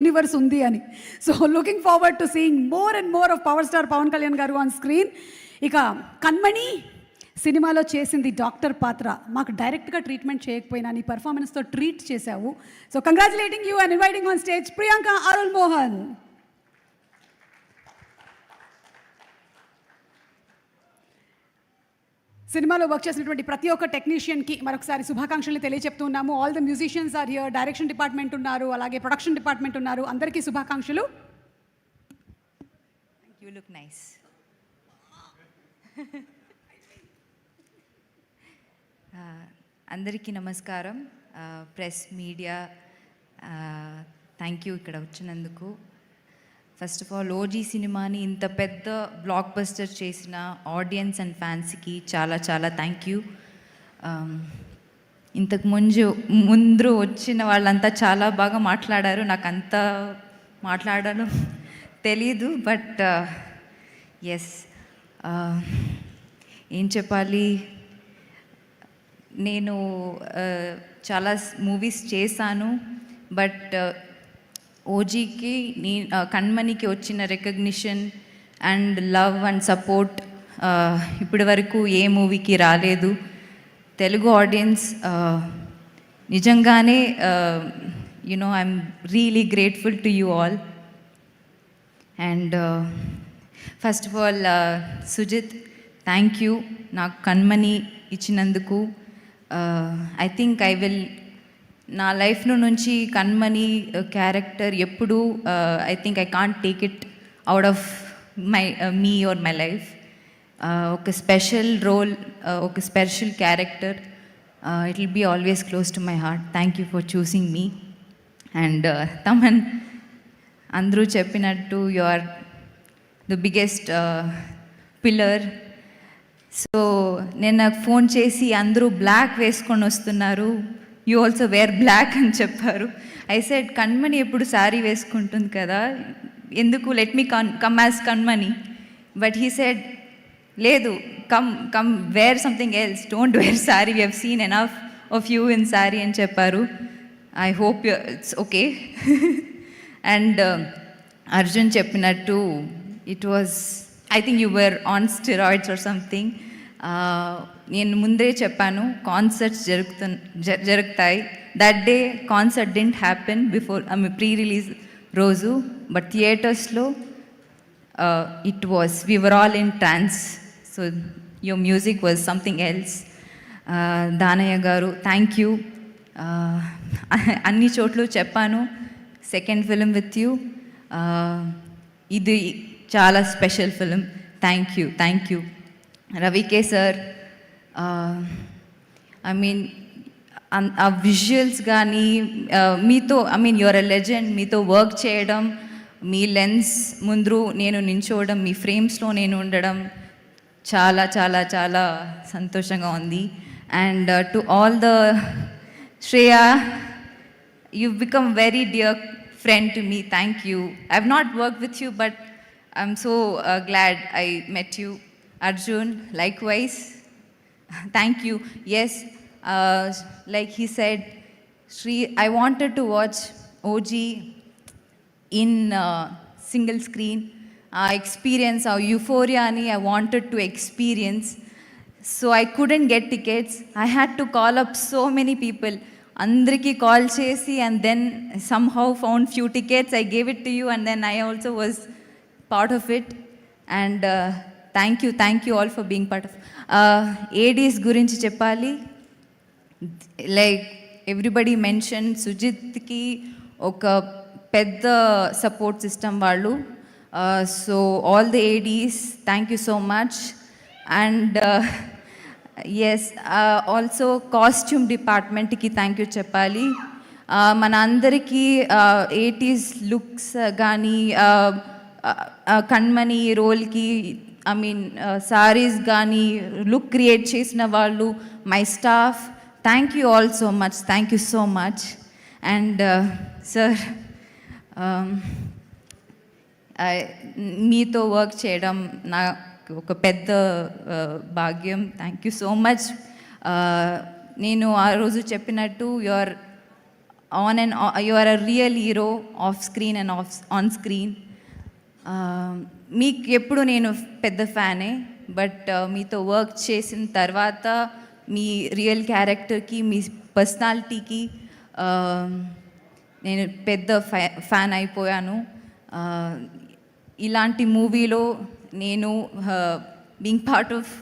Universe ఉంది అని. So looking forward to seeing more and more of power star Pawan Kalyan garu on screen. ఇక కన్మణి సినిమాలో చేసింది డాక్టర్ పాత్ర. మాకు డైరెక్ట్గా ట్రీట్మెంట్ చేయకపోయినా నీ పర్ఫార్మెన్స్తో ట్రీట్ చేశావు. So congratulating you and inviting on stage Priyanka Arul Mohan. సినిమాలో వర్క్ చేసినటువంటి ప్రతి ఒక్క టెక్నీషియన్కి మరొకసారి శుభాకాంక్షలు తెలియజెప్తున్నాము. All the musicians are here, direction department ఉన్నారు, అలాగే ప్రొడక్షన్ డిపార్ట్మెంట్ ఉన్నారు. అందరికీ శుభాకాంక్షలు. You look nice. అందరికీ నమస్కారం. ప్రెస్ మీడియా థ్యాంక్ యూ ఇక్కడ వచ్చినందుకు. ఫస్ట్ ఆఫ్ ఆల్ ఓజీ సినిమాని ఇంత పెద్ద బ్లాక్ బస్టర్ చేసిన ఆడియన్స్ అండ్ ఫ్యాన్స్కి చాలా చాలా థ్యాంక్ యూ. ఇంతకు ముందు వచ్చిన వాళ్ళంతా చాలా బాగా మాట్లాడారు. నాకు అంత మాట్లాడడం తెలీదు, బట్ ఎస్ ఏం చెప్పాలి, నేను చాలా మూవీస్ చేశాను, బట్ ఓజీకి కన్మణికి వచ్చిన recognition and love and support ఇప్పటి వరకు ఏ మూవీకి రాలేదు. తెలుగు ఆడియన్స్ నిజంగానే you know I'm really grateful to you all. And first of all Sujith, thank you నాకు కన్మణి ఇచ్చినందుకు. ఐ థింక్ నా లైఫ్లో నుంచి కన్మణి క్యారెక్టర్ ఎప్పుడు I think I can't take it out of me or my life. ఒక స్పెషల్ రోల్, ఒక special character. It will be always close to my heart. Thank you for choosing me. And Thaman, అందరూ చెప్పినట్టు you are the biggest pillar. So నేను నాకు phone చేసి అందరూ black వేసుకొని వస్తున్నారు, యూ ఆల్సో వేర్ బ్లాక్ అని చెప్పారు. ఐ సెడ్ కన్మణి ఎప్పుడు శారీ వేసుకుంటుంది కదా, ఎందుకు let me come as Kanmani. But he said లేదు, come wear something else, don't wear sari, we have seen enough of you in sari అని చెప్పారు. I hope it's okay. And Arjun చెప్పినట్టు it was, I think you were on steroids or something. నేను ముందే చెప్పాను concerts జరుగుతాయి. That day concert didn't happen before pre release రోజు, but థియేటర్స్లో it was, we were all in trans. So your music was something else. Danayya గారు, thank you. అన్ని చోట్ల చెప్పాను, సెకండ్ ఫిలిం విత్ యూ, ఇది చాలా special film. Thank you, thank you. రవికే sir, I mean ఆ visuals కానీ మీతో, I mean your a legend, మీతో వర్క్ చేయడం, మీ లెన్స్ ముందు నేను నించోవడం, మీ ఫ్రేమ్స్లో నేను ఉండడం చాలా చాలా చాలా సంతోషంగా ఉంది. And to all the Shreya, you've become very dear friend to me. Thank you. I've not worked with you, but I'm so glad I met you. Arjun, likewise. Thank you. Yes, like he said, Shri, I wanted to watch OG in single screen. Experience our euphoria ani I wanted to experience. So I couldn't get tickets. I had to call up so many people. అందరికీ call చేసి and then somehow found few tickets. I gave it to you and then I also was part of it. And thank you all for being part of. ADs గురించి చెప్పాలి, like everybody mention, సుజిత్కి ఒక పెద్ద support system వాళ్ళు. So all the ADs, thank you so much. And yes, also costume డిపార్ట్మెంట్కి thank you చెప్పాలి. మన అందరికీ 80s లుక్స్ కానీ కన్మణి రోల్కి, ఐ మీన్ సారీస్ కానీ లుక్ క్రియేట్ చేసిన వాళ్ళు, my staff, thank you all so much, thank you so much. And sir, మీతో వర్క్ చేయడం నా ఒక పెద్ద భాగ్యం. Thank you so much. నేను ఆ రోజు చెప్పినట్టు your you are a real hero off screen and on screen. మీకు ఎప్పుడు నేను పెద్ద ఫ్యానే, బట్ మీతో వర్క్ చేసిన తర్వాత మీ రియల్ క్యారెక్టర్కి, మీ పర్సనాలిటీకి నేను పెద్ద ఫ్యాన్ అయిపోయాను. ఇలాంటి మూవీలో నేను being part of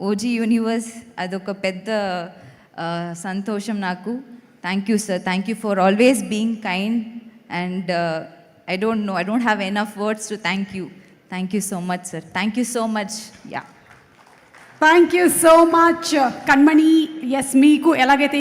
OG universe అదొక పెద్ద సంతోషం నాకు. Thank you sir, thank you for always being kind and I don't have enough words to thank you. Thank you so much, sir. Thank you so much. Yeah. Thank you so much Kanmani. Yes, మీకు ఎలాగైతే